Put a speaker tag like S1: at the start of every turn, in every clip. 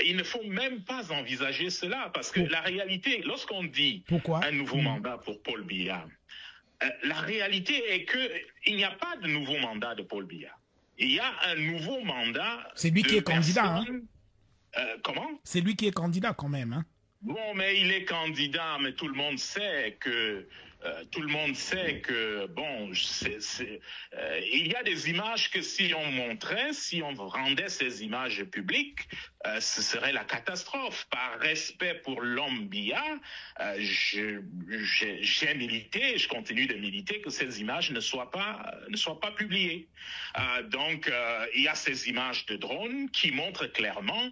S1: il ne faut même pas envisager cela, parce que la réalité, lorsqu'on dit un nouveau mandat pour Paul Biya, la réalité est qu'il n'y a pas de nouveau mandat de Paul Biya. Il y a un nouveau mandat.
S2: C'est lui qui est candidat.
S1: Comment?
S2: C'est lui qui est candidat quand même. Hein?
S1: Bon, mais il est candidat, mais tout le monde sait que bon, il y a des images que si on montrait, si on rendait ces images publiques, ce serait la catastrophe. Par respect pour l'homme Biya, j'ai milité, je continue de militer que ces images ne soient pas publiées. Donc, il y a ces images de drone qui montrent clairement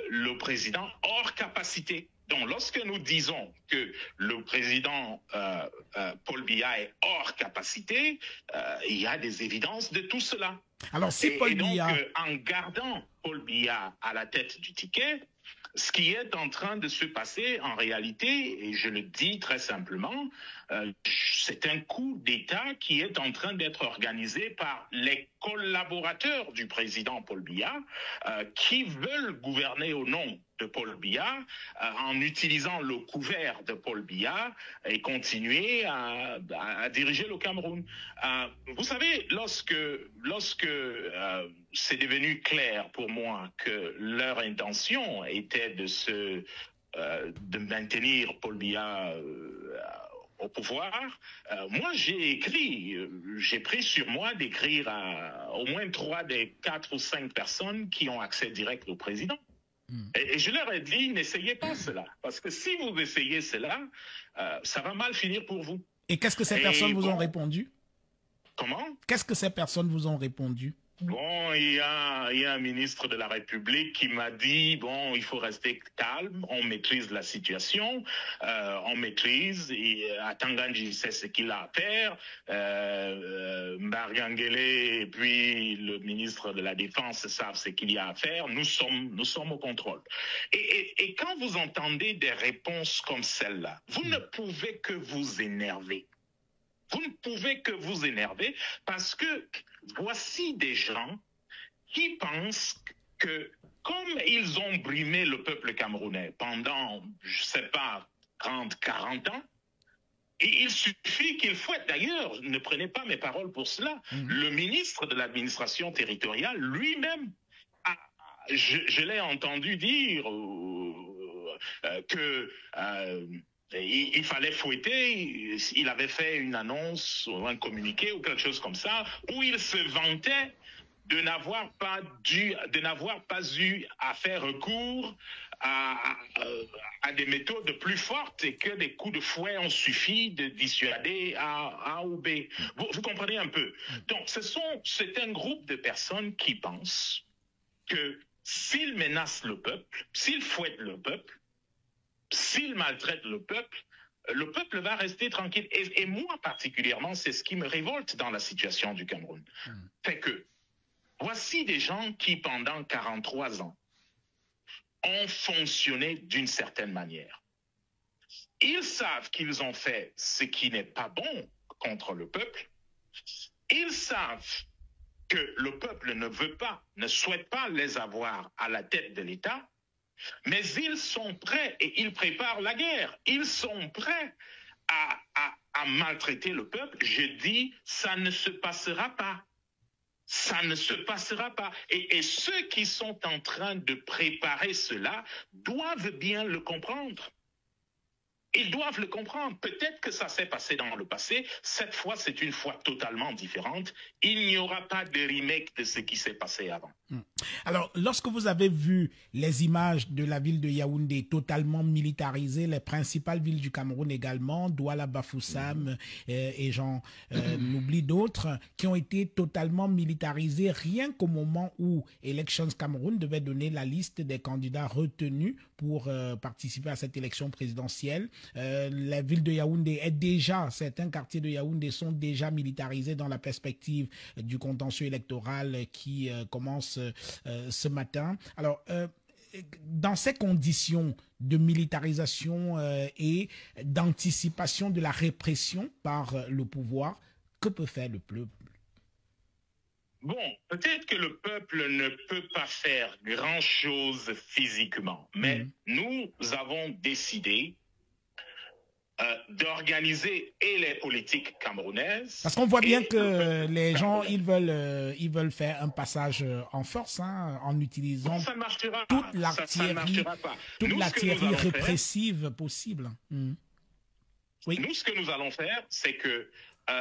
S1: le président hors capacité. Donc, lorsque nous disons que le président Paul Biya est hors capacité, il y a des évidences de tout cela.
S2: Alors, si Paul Biya...
S1: en gardant Paul Biya à la tête du ticket, ce qui est en train de se passer en réalité, et je le dis très simplement, c'est un coup d'État qui est en train d'être organisé par les collaborateurs du président Paul Biya qui veulent gouverner au nom de Paul Biya en utilisant le couvert de Paul Biya et continuer à diriger le Cameroun. Vous savez, lorsque c'est devenu clair pour moi que leur intention était de maintenir Paul Biya au pouvoir, moi j'ai pris sur moi d'écrire à au moins 3 des 4 ou 5 personnes qui ont accès direct au président. Et je leur ai dit, n'essayez pas cela, parce que si vous essayez cela, ça va mal finir pour vous.
S2: Et qu'est-ce que ces personnes vous ont répondu?
S1: Comment?
S2: Qu'est-ce que ces personnes vous ont répondu?
S1: Bon, il y a un ministre de la République qui m'a dit, bon, il faut rester calme, on maîtrise la situation, on maîtrise, et Atanganji sait ce qu'il a à faire, Mbariangele et puis le ministre de la Défense savent ce qu'il y a à faire, nous sommes au contrôle. Et quand vous entendez des réponses comme celle-là, vous ne pouvez que vous énerver. Vous ne pouvez que vous énerver parce que voici des gens qui pensent que comme ils ont brimé le peuple camerounais pendant, je ne sais pas, 30, 40 ans, et il suffit qu'ils fouettent. D'ailleurs, ne prenez pas mes paroles pour cela. Le ministre de l'administration territoriale lui-même, je l'ai entendu dire que... il fallait fouetter, il avait fait une annonce ou un communiqué ou quelque chose comme ça, où il se vantait de n'avoir pas eu à faire recours à des méthodes plus fortes et que des coups de fouet ont suffi de dissuader A ou B. Vous comprenez un peu? Donc, c'est un groupe de personnes qui pensent que s'ils menacent le peuple, s'ils fouettent le peuple, s'il maltraite le peuple va rester tranquille. Et moi particulièrement, c'est ce qui me révolte dans la situation du Cameroun. Fait que, voici des gens qui, pendant 43 ans, ont fonctionné d'une certaine manière. Ils savent qu'ils ont fait ce qui n'est pas bon contre le peuple. Ils savent que le peuple ne souhaite pas les avoir à la tête de l'État. Mais ils sont prêts et ils préparent la guerre. Ils sont prêts à maltraiter le peuple. Je dis, ça ne se passera pas. Ça ne se passera pas. Et ceux qui sont en train de préparer cela doivent bien le comprendre. Ils doivent le comprendre. Peut-être que ça s'est passé dans le passé. Cette fois, c'est une fois totalement différente. Il n'y aura pas de remake de ce qui s'est passé avant.
S2: Alors, lorsque vous avez vu les images de la ville de Yaoundé totalement militarisée, les principales villes du Cameroun également, Douala, Bafoussam et j'en oublie d'autres, qui ont été totalement militarisées rien qu'au moment où Elections Cameroun devait donner la liste des candidats retenus pour participer à cette élection présidentielle. La ville de Yaoundé est déjà, certains quartiers de Yaoundé sont déjà militarisés dans la perspective du contentieux électoral qui commence ce matin. Alors, dans ces conditions de militarisation et d'anticipation de la répression par le pouvoir, que peut faire le peuple?
S1: Bon, peut-être que le peuple ne peut pas faire grand-chose physiquement, mais nous avons décidé d'organiser et les politiques camerounaises.
S2: Parce qu'on voit bien que les gens, ils veulent faire un passage en force, hein, en utilisant
S1: ça ne marchera
S2: toute
S1: pas.
S2: l'artillerie répressive possible.
S1: Oui. Nous, ce que nous allons faire, c'est que,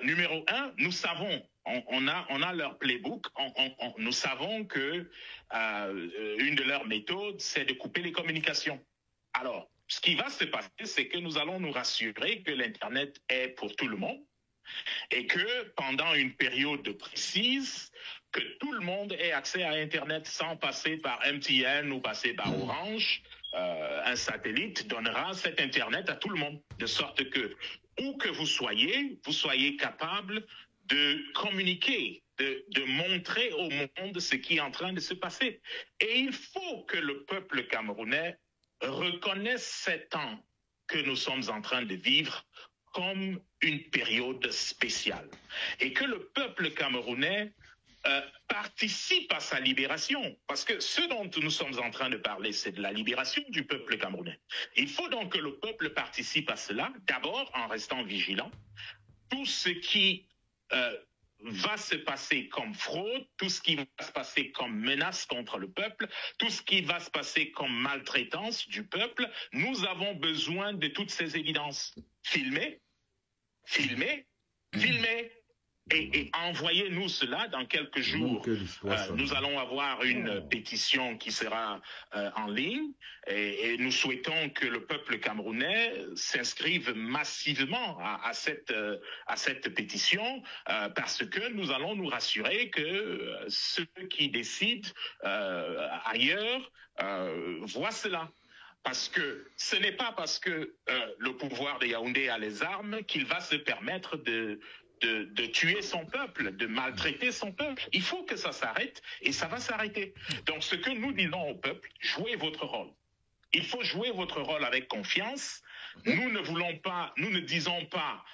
S1: numéro un, nous savons, on a leur playbook, nous savons que une de leurs méthodes, c'est de couper les communications. Alors, ce qui va se passer, c'est que nous allons nous rassurer que l'Internet est pour tout le monde et que pendant une période précise, que tout le monde ait accès à Internet sans passer par MTN ou passer par Orange. Un satellite donnera cet Internet à tout le monde, de sorte que, où que vous soyez capable de communiquer, de montrer au monde ce qui est en train de se passer. Et il faut que le peuple camerounais reconnaisse ces temps que nous sommes en train de vivre comme une période spéciale. Et que le peuple camerounais participe à sa libération. Parce que ce dont nous sommes en train de parler, c'est de la libération du peuple camerounais. Il faut donc que le peuple participe à cela, d'abord en restant vigilant. Tout ce qui va se passer comme fraude, tout ce qui va se passer comme menace contre le peuple, tout ce qui va se passer comme maltraitance du peuple, nous avons besoin de toutes ces évidences. Filmer, et envoyez-nous cela dans quelques jours. Nous allons avoir une pétition qui sera en ligne et nous souhaitons que le peuple camerounais s'inscrive massivement à cette pétition parce que nous allons nous rassurer que ceux qui décident ailleurs voient cela. Parce que ce n'est pas parce que le pouvoir de Yaoundé a les armes qu'il va se permettre de tuer son peuple, de maltraiter son peuple. Il faut que ça s'arrête et ça va s'arrêter. Donc ce que nous disons au peuple, jouez votre rôle. Il faut jouer votre rôle avec confiance. Nous ne disons pas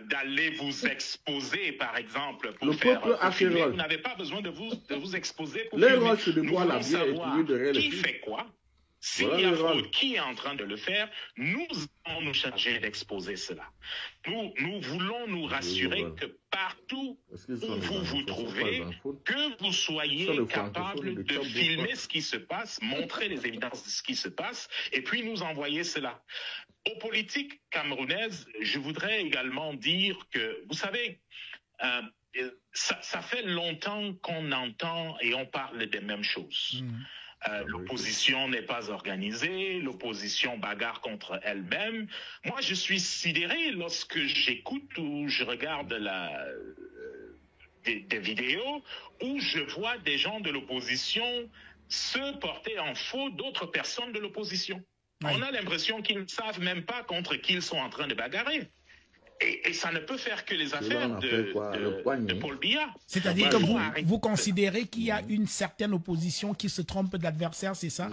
S1: d'aller vous exposer, par exemple, pour faire filmer. Vous n'avez pas besoin de vous exposer pour filmer. Nous voulons savoir qui fait quoi. S'il y a fraude, qui est en train de le faire, nous allons nous charger d'exposer cela. Nous voulons nous rassurer que partout où vous vous trouvez, que vous soyez capable de filmer ce qui se passe, montrer les évidences de ce qui se passe, et puis nous envoyer cela. Aux politiques camerounaises, je voudrais également dire que, vous savez, ça fait longtemps qu'on entend et on parle des mêmes choses. L'opposition n'est pas organisée, l'opposition bagarre contre elle-même. Moi, je suis sidéré lorsque j'écoute ou je regarde des vidéos où je vois des gens de l'opposition se porter en faux d'autres personnes de l'opposition. Oui. On a l'impression qu'ils ne savent même pas contre qui ils sont en train de bagarrer. Et ça ne peut faire que les affaires de Paul Biya.
S2: C'est-à-dire que vous considérez qu'il y a une certaine opposition qui se trompe d'adversaire, c'est ça?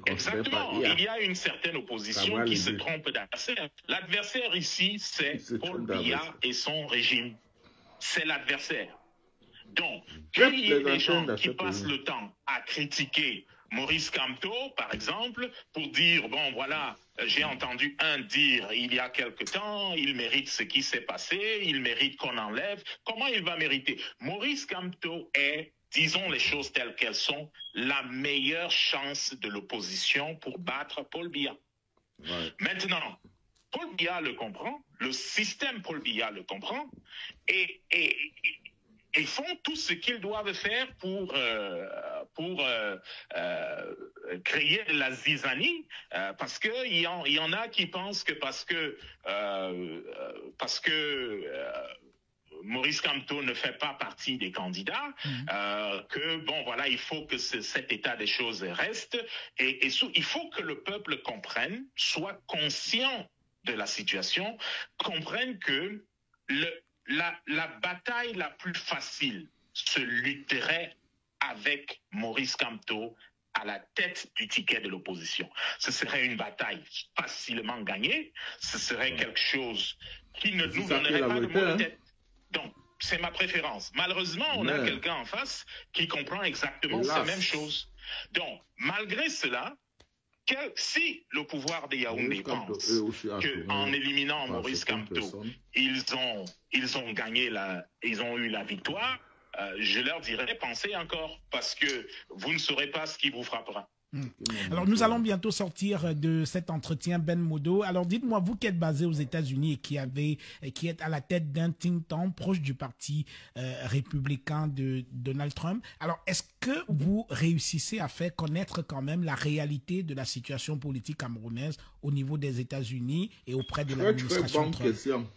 S1: Exactement. Il y a une certaine opposition qui se trompe d'adversaire. L'adversaire ici, c'est Paul Biya et son régime. C'est l'adversaire. Donc, qu'il y ait des gens qui passent le temps à critiquer Maurice Kamto, par exemple, pour dire, bon, voilà, j'ai entendu un dire il y a quelque temps, il mérite ce qui s'est passé, il mérite qu'on enlève. Comment il va mériter? Maurice Kamto est, disons les choses telles qu'elles sont, la meilleure chance de l'opposition pour battre Paul Biya. Ouais. Maintenant, Paul Biya le comprend, le système Paul Biya le comprend, et font tout ce qu'ils doivent faire pour créer de la zizanie, parce que il y en a qui pensent que parce que Maurice Kamto ne fait pas partie des candidats, que bon voilà, il faut que cet état des choses reste, et il faut que le peuple comprenne, soit conscient de la situation, comprenne que la bataille la plus facile se lutterait avec Maurice Kamto à la tête du ticket de l'opposition. Ce serait une bataille facilement gagnée, ce serait quelque chose qui ne nous donnerait pas de maux de tête. Donc, c'est ma préférence. Malheureusement, on a quelqu'un en face qui comprend exactement ces mêmes choses. Donc, malgré cela, si le pouvoir de Yaoundé pense qu'en éliminant Maurice Kamto, ils ont gagné ils ont eu la victoire, je leur dirais, pensez encore, parce que vous ne saurez pas ce qui vous frappera.
S2: Alors, nous allons bientôt sortir de cet entretien, Ben Modo. Alors, dites-moi, vous qui êtes basé aux États-Unis et qui êtes à la tête d'un think tank proche du parti républicain de Donald Trump, alors, est-ce que vous réussissez à faire connaître quand même la réalité de la situation politique camerounaise au niveau des États-Unis et auprès de l'administration Trump?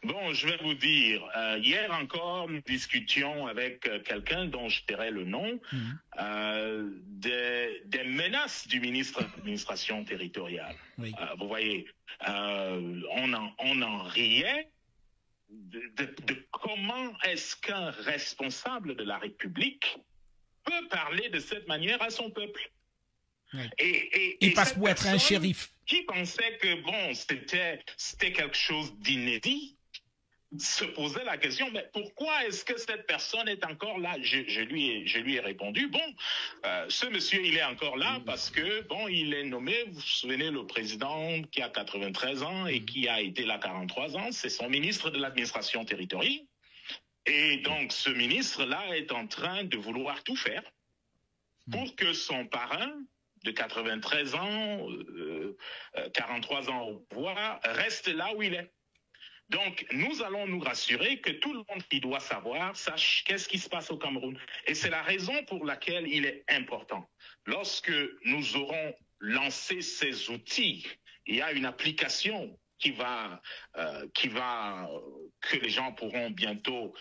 S1: Bon, je vais vous dire, hier encore, nous discutions avec quelqu'un dont je tairai le nom, des menaces du ministre de l'administration territoriale. Oui. Vous voyez, on en riait de comment est-ce qu'un responsable de la République peut parler de cette manière à son peuple.
S2: Oui. Il passe pour être un shérif.
S1: Qui pensait que, bon, c'était quelque chose d'inédit, se posait la question, mais pourquoi est-ce que cette personne est encore là? Je lui ai répondu, bon, ce monsieur, il est encore là parce que, bon, il est nommé, vous vous souvenez, le président qui a 93 ans et qui a été là 43 ans, c'est son ministre de l'administration territoriale. Et donc, ce ministre-là est en train de vouloir tout faire pour que son parrain de 93 ans, 43 ans au pouvoir, reste là où il est. Donc, nous allons nous rassurer que tout le monde qui doit savoir sache qu'est-ce qui se passe au Cameroun. Et c'est la raison pour laquelle il est important. Lorsque nous aurons lancé ces outils, il y a une application que les gens pourront bientôt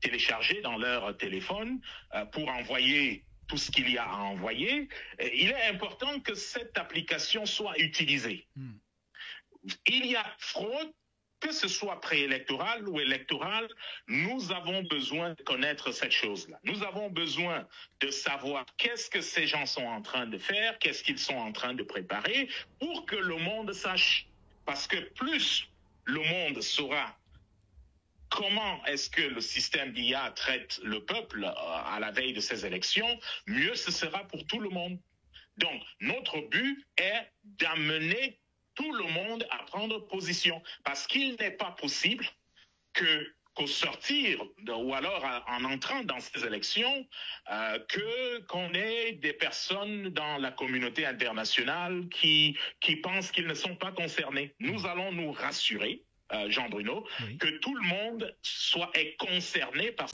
S1: télécharger dans leur téléphone pour envoyer tout ce qu'il y a à envoyer. Il est important que cette application soit utilisée. Il y a fraude, que ce soit préélectorale ou électorale, nous avons besoin de connaître cette chose-là. Nous avons besoin de savoir qu'est-ce que ces gens sont en train de faire, qu'est-ce qu'ils sont en train de préparer, pour que le monde sache. Parce que plus le monde saura comment est-ce que le système d'IA traite le peuple à la veille de ces élections, mieux ce sera pour tout le monde. Donc, notre but est d'amener tout le monde à prendre position, parce qu'il n'est pas possible qu'au sortir, ou alors en entrant dans ces élections, qu'on ait des personnes dans la communauté internationale qui pensent qu'ils ne sont pas concernés. Nous allons nous rassurer, Jean Bruno, que tout le monde est concerné par